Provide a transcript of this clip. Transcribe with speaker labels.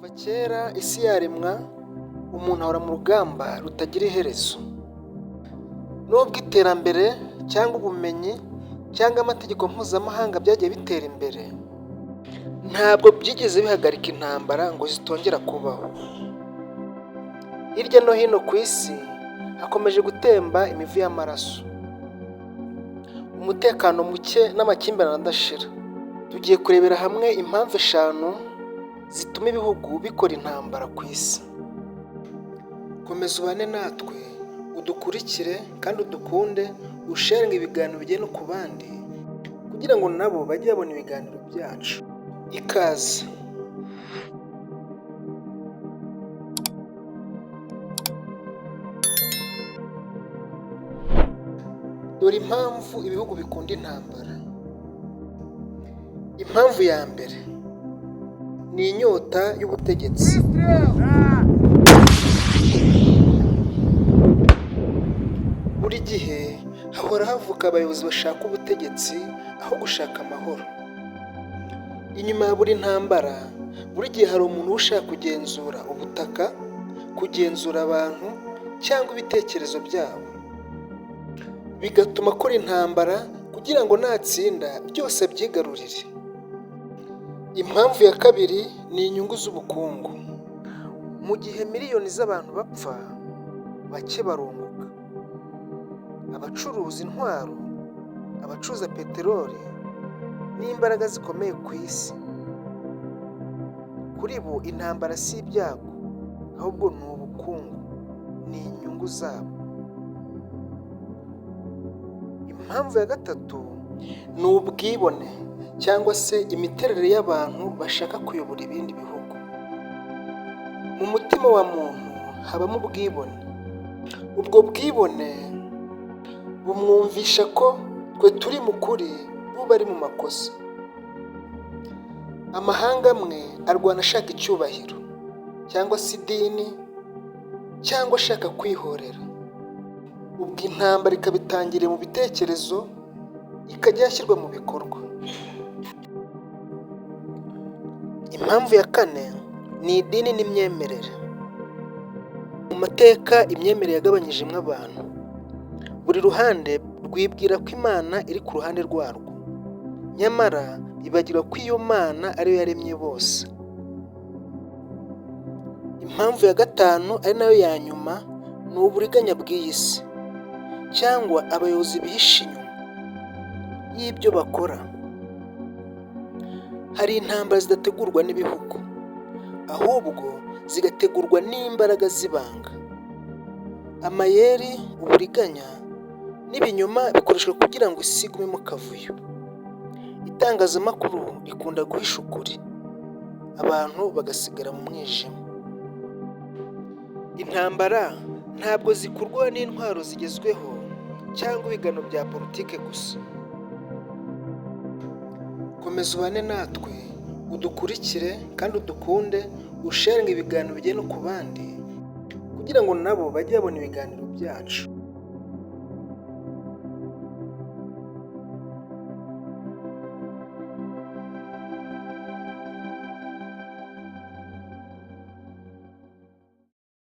Speaker 1: Kuva kera isi yaremwa, umuntu ahora mu rugamba rutagira iherezo. Nubwo iterambere cyangwa ubumenyi cyangwa amategeko mpuzamahanga byagiye bitera imbere, ntabwo byigeze bihagarika intambara ngo zitongera kubaho. Hirya no hino ku isi hakomeje gutemba imivu y'amaraso, umutekano muke n'amakimbirane adashira. Tugiye kurebera hamwe impamvu 5 zituma ibihugu bikora intambara ku isi. Komeza ubane natwe, udukurikire kandi udukunde, usharinge ibiganiro bigeye no ku bandi kugira ngo nabo bajye babona ibiganiro byacu. Ikaze. Dore impamvu ibihugu bikunda intambara. Impamvu ya mbere ni inyota y'ubutegetsi. Buri gihe hahora havuka abayobozi bashaka ubutegetsi aho gushaka amahoro. Inyuma ya buri ntambara, buri gihe hari umuntu ushaka kugenzura ubutaka, kugenzura abantu cyangwa ibitekerezo byabo, bigatuma akora intambara kugira ngo natsinda byose abyigarurire. Impamvu ya kabiri ni inyungu z'ubukungu. Mu gihe miliyoni z'abantu bapfa, bake barunguka. Abacuruza intwaro, abacuruza peteroli n'imbaraga zikomeye ku isi. Kuri bo intambara si ibyago, ahubwo ni ubukungu, ni inyungu zabo. Impamvu ya gatatu ni ubwibone cyangwa se imiterere y'abantu bashaka kuyobora ibindi bihugu. Mu mutima wa muntu habamo ubwibone. Ubwo bwibone bumwumvisha ko twe turi mu kuri, bo bari mu makosa. Amahanga amwe arwana ashaka icyubahiro cyangwa se idini cyangwa ashaka kwihorera. Ubwo intambara ikaba itangiriye mu bitekerezo, ikajya yashyirwa mu bikorwa. Impamvu ya 4 ni idini n'imyemerere. Mu mateka imyemerere yagabanyijemo abantu. Buri ruhande rwibwira ko Imana iri ku ruhande rwarwo, nyamara bibagirwa ko iyo Mana ariyo yaremye bose. Impamvu ya 5 ari nayo ya nyuma ni uburiganya bw'iyi si, cyangwa abayobozi bihishe inyuma y'ibyo bakora. Hari intambara zidategurwa n'ibihugu, ahubwo zigategurwa n'imbaraga z'ibanga. Amayeri, uburiganya n'ibinyoma bikoreshwa kugira ngo isi igume mu kavuyo. Itangazamakuru rikunda guhisha ukuri, abantu bagasigara mu mwijima. Intambara ntabwo zikurwa n'intwaro zigezweho cyangwa ibiganiro bya politike gusa. Komeza ubane natwe, udukurikire kandi udukunde, usharinge ibiganiro bigeye no ku bandi kugira ngo nabo bajye babona ibiganiro byacu.